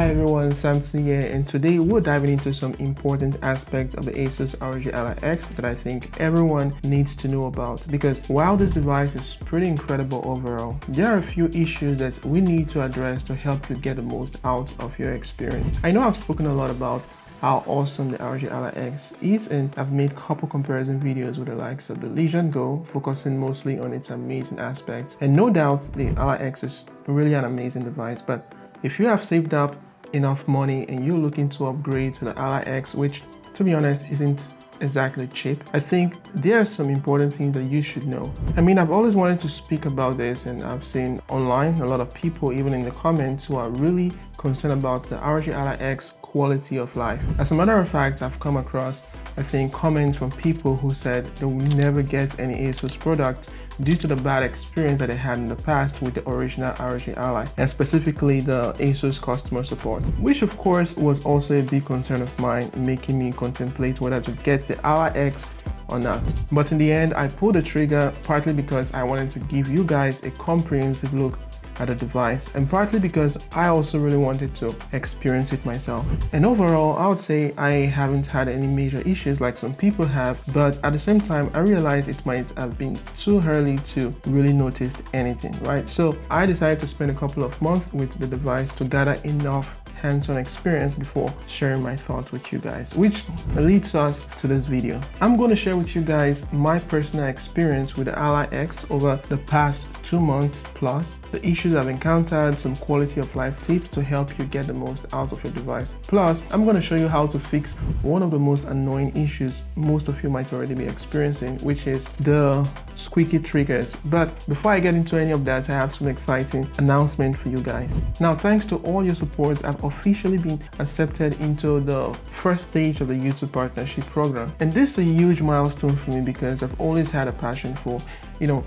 Hi everyone, Samson here, and today we're diving into some important aspects of the ASUS ROG Ally X that I think everyone needs to know about, because while this device is pretty incredible overall, there are a few issues that we need to address to help you get the most out of your experience. I know I've spoken a lot about how awesome the ROG Ally X is, and I've made a couple comparison videos with the likes of the Legion Go, focusing mostly on its amazing aspects. And no doubt the Ally X is really an amazing device, but if you have saved up enough money and you're looking to upgrade to the Ally X, which to be honest isn't exactly cheap, I think there are some important things that you should know. I mean, I've always wanted to speak about this, and I've seen online a lot of people, even in the comments, who are really concerned about the ROG Ally X quality of life. As a matter of fact, I've come across, I think, comments from people who said they will never get any ASUS product due to the bad experience that they had in the past with the original ROG Ally, and specifically the ASUS customer support, which of course was also a big concern of mine, making me contemplate whether to get the Ally X or not. But in the end, I pulled the trigger, partly because I wanted to give you guys a comprehensive look at the device, and partly because I also really wanted to experience it myself. And overall, I would say I haven't had any major issues like some people have, but at the same time, I realized it might have been too early to really notice anything, right? So I decided to spend a couple of months with the device to gather enough hands-on experience before sharing my thoughts with you guys, which leads us to this video. I'm going to share with you guys my personal experience with the Ally X over the past 2 months plus, the issues I've encountered, some quality of life tips to help you get the most out of your device. Plus, I'm going to show you how to fix one of the most annoying issues most of you might already be experiencing, which is the squeaky triggers. But before I get into any of that, I have some exciting announcement for you guys. Now, thanks to all your support, I've officially been accepted into the first stage of the YouTube partnership program, and this is a huge milestone for me because I've always had a passion for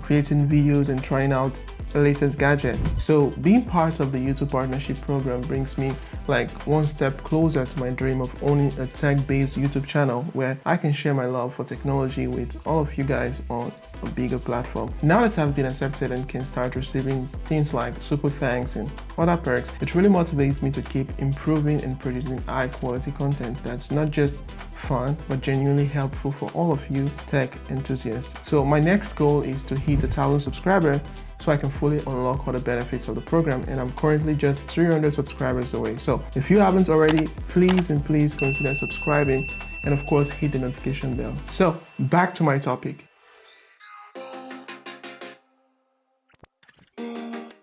creating videos and trying out the latest gadgets. So being part of the YouTube partnership program brings me like one step closer to my dream of owning a tech-based YouTube channel where I can share my love for technology with all of you guys on a bigger platform. Now that I've been accepted and can start receiving things like super thanks and other perks, it really motivates me to keep improving and producing high quality content that's not just fun but genuinely helpful for all of you tech enthusiasts. So my next goal is to hit 1,000 subscribers so I can fully unlock all the benefits of the program, and I'm currently just 300 subscribers away. So if you haven't already, please consider subscribing, and of course hit the notification bell. So back to my topic.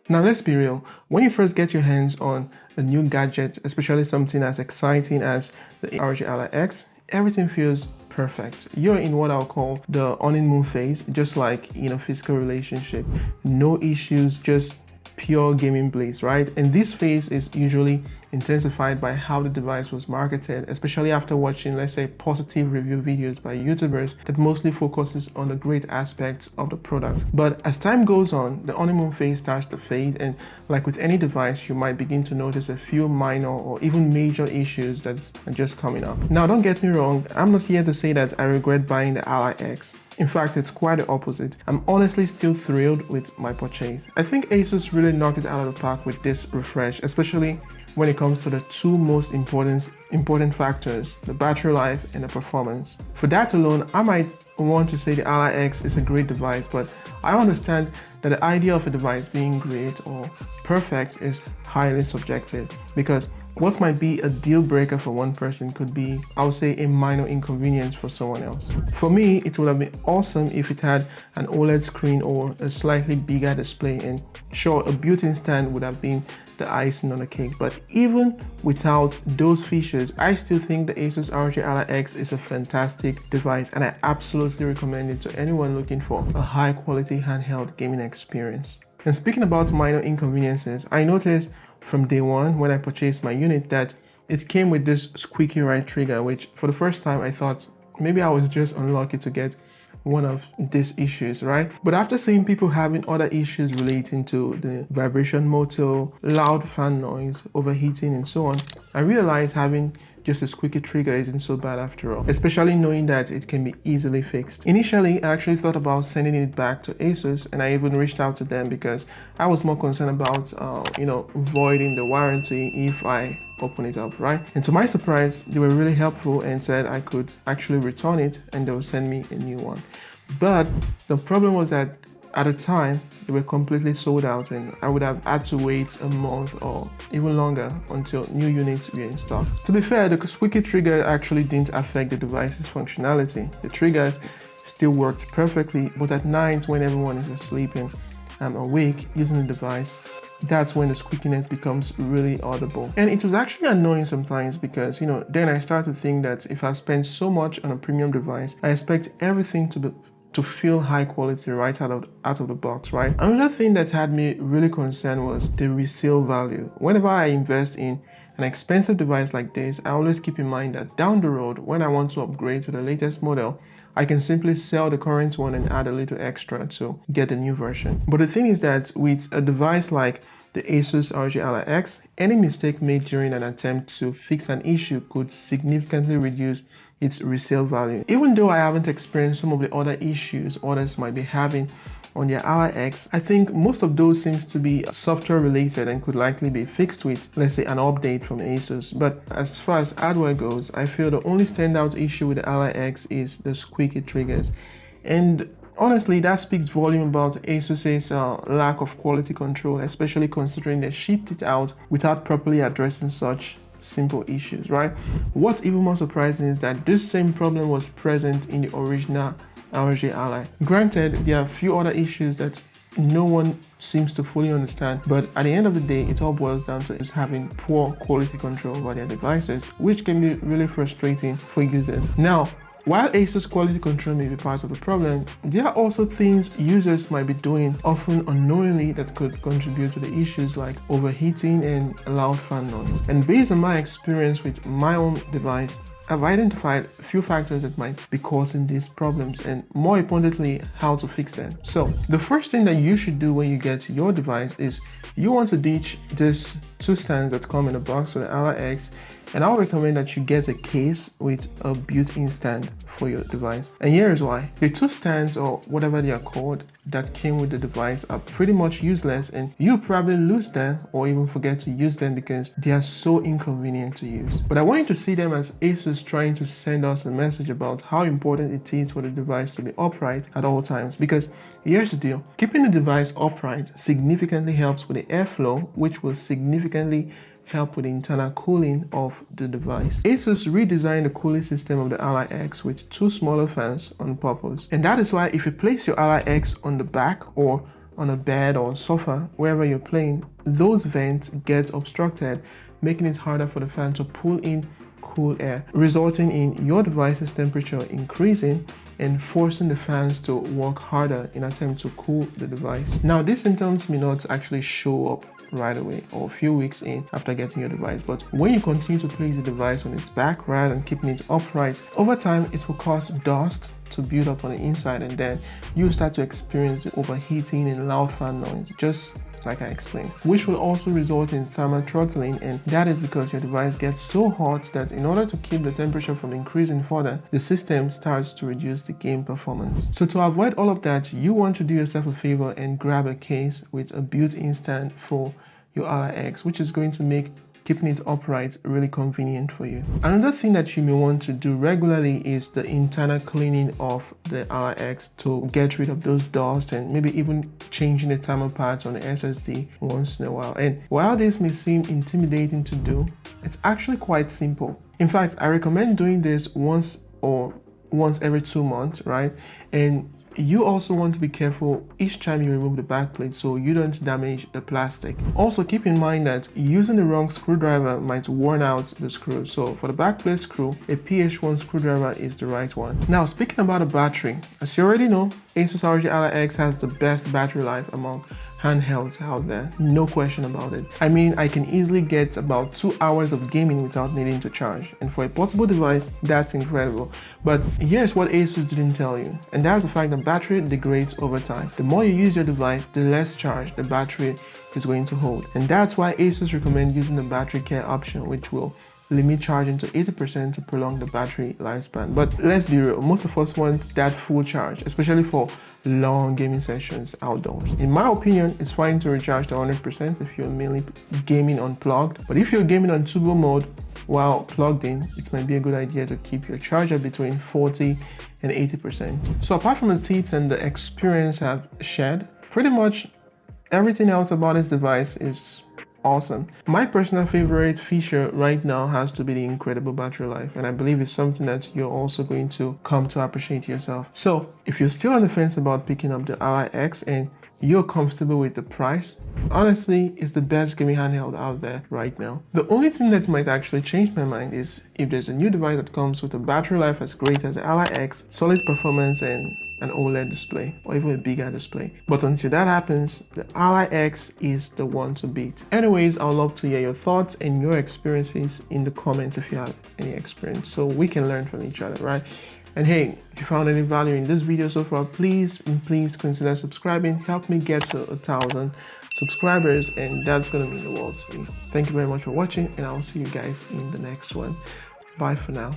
Now let's be real, when you first get your hands on a new gadget, especially something as exciting as the ROG Ally X, everything feels perfect. You're in what I'll call the honeymoon phase, just like in a physical relationship. No issues, just pure gaming bliss, right? And this phase is usually intensified by how the device was marketed, especially after watching, let's say, positive review videos by YouTubers that mostly focuses on the great aspects of the product. But as time goes on, the honeymoon phase starts to fade, and like with any device, you might begin to notice a few minor or even major issues that are just coming up. Now, don't get me wrong, I'm not here to say that I regret buying the Ally X. In fact, it's quite the opposite. I'm honestly still thrilled with my purchase. I think ASUS really knocked it out of the park with this refresh, especially when it comes to the two most important factors, the battery life and the performance. For that alone, I might want to say the Ally X is a great device, but I understand that the idea of a device being great or perfect is highly subjective, because what might be a deal breaker for one person could be, I would say, a minor inconvenience for someone else. For me, it would have been awesome if it had an OLED screen or a slightly bigger display, and sure, a built-in stand would have been the icing on the cake. But even without those features, I still think the ASUS ROG Ally X is a fantastic device, and I absolutely recommend it to anyone looking for a high-quality handheld gaming experience. And speaking about minor inconveniences, I noticed from day one when I purchased my unit that it came with this squeaky right trigger, which for the first time I thought maybe I was just unlucky to get one of these issues, right? But after seeing people having other issues relating to the vibration motor, loud fan noise, overheating and so on, I realized having just a squeaky trigger isn't so bad after all, especially knowing that it can be easily fixed. Initially, I actually thought about sending it back to ASUS, and I even reached out to them because I was more concerned about, voiding the warranty if I open it up, right? And to my surprise, they were really helpful and said I could actually return it and they will send me a new one. But the problem was that at the time, they were completely sold out and I would have had to wait a month or even longer until new units were in stock. To be fair, the squeaky trigger actually didn't affect the device's functionality. The triggers still worked perfectly, but at night when everyone is asleep and I'm awake using the device, that's when the squeakiness becomes really audible. And it was actually annoying sometimes because, then I started to think that if I've spent so much on a premium device, I expect everything to feel high quality right out of the box, right? Another thing that had me really concerned was the resale value. Whenever I invest in an expensive device like this, I always keep in mind that down the road, when I want to upgrade to the latest model, I can simply sell the current one and add a little extra to get the new version. But the thing is that with a device like the ASUS ROG Ally X, any mistake made during an attempt to fix an issue could significantly reduce its resale value. Even though I haven't experienced some of the other issues others might be having on their Ally X, I think most of those seems to be software related and could likely be fixed with, let's say, an update from ASUS. But as far as hardware goes, I feel the only standout issue with the Ally X is the squeaky triggers. And honestly, that speaks volume about ASUS's lack of quality control, especially considering they shipped it out without properly addressing such simple issues, right? What's even more surprising is that this same problem was present in the original ROG Ally. Granted, there are a few other issues that no one seems to fully understand, but at the end of the day, it all boils down to just having poor quality control over their devices, which can be really frustrating for users. Now, while ASUS quality control may be part of the problem, there are also things users might be doing, often unknowingly, that could contribute to the issues like overheating and loud fan noise. And based on my experience with my own device, I've identified a few factors that might be causing these problems and, more importantly, how to fix them. So the first thing that you should do when you get your device is you want to ditch these two stands that come in a box with the Ally X, and I'll recommend that you get a case with a built-in stand for your device. And here's why. The two stands, or whatever they are called, that came with the device are pretty much useless, and you'll probably lose them or even forget to use them because they are so inconvenient to use. But I want you to see them as ASUS trying to send us a message about how important it is for the device to be upright at all times, because here's the deal. Keeping the device upright significantly helps with the airflow, which will significantly help with the internal cooling of the device. ASUS redesigned the cooling system of the Ally X with two smaller fans on purpose. And that is why if you place your Ally X on the back or on a bed or sofa, wherever you're playing, those vents get obstructed, making it harder for the fan to pull in cool air, resulting in your device's temperature increasing and forcing the fans to work harder in an attempt to cool the device. Now, these symptoms may not actually show up right away or a few weeks in after getting your device, but when you continue to place the device on its back rather than keeping it upright, over time it will cause dust to build up on the inside, and then you start to experience the overheating and loud fan noise, just like I explained, which will also result in thermal throttling, and that is because your device gets so hot that in order to keep the temperature from increasing further, the system starts to reduce the game performance. So to avoid all of that, you want to do yourself a favor and grab a case with a built-in stand for your Ally X, which is going to make keeping it upright really convenient for you. Another thing that you may want to do regularly is the internal cleaning of the Ally X to get rid of those dust, and maybe even changing the thermal pads on the SSD once in a while. And while this may seem intimidating to do, it's actually quite simple. In fact, I recommend doing this once every 2 months, right? And you also want to be careful each time you remove the backplate so you don't damage the plastic. Also, keep in mind that using the wrong screwdriver might worn out the screw. So for the backplate screw, a PH1 screwdriver is the right one. Now, speaking about the battery, as you already know, ASUS ROG Ally X has the best battery life among handhelds out there, no question about it. I mean, I can easily get about 2 hours of gaming without needing to charge, and for a portable device, that's incredible. But here's what ASUS didn't tell you, and that's the fact that battery degrades over time. The more you use your device, the less charge the battery is going to hold, and that's why ASUS recommend using the battery care option, which will limit charging to 80% to prolong the battery lifespan. But let's be real, most of us want that full charge, especially for long gaming sessions outdoors. In my opinion, it's fine to recharge to 100% if you're mainly gaming unplugged, but if you're gaming on turbo mode while plugged in, it might be a good idea to keep your charger between 40 and 80%. So apart from the tips and the experience I've shared, pretty much everything else about this device is awesome. My personal favorite feature right now has to be the incredible battery life, and I believe it's something that you're also going to come to appreciate yourself. So if you're still on the fence about picking up the Ally X and you're comfortable with the price, honestly, it's the best gaming handheld out there right now. The only thing that might actually change my mind is if there's a new device that comes with a battery life as great as the Ally X, solid performance, and an OLED display or even a bigger display. But until that happens, the Ally X is the one to beat. Anyways, I would love to hear your thoughts and your experiences in the comments if you have any experience, so we can learn from each other, right? And hey, if you found any value in this video so far, please consider subscribing. Help me get to 1,000 subscribers, and that's gonna mean the world to me. Thank you very much for watching, and I'll see you guys in the next one. Bye for now.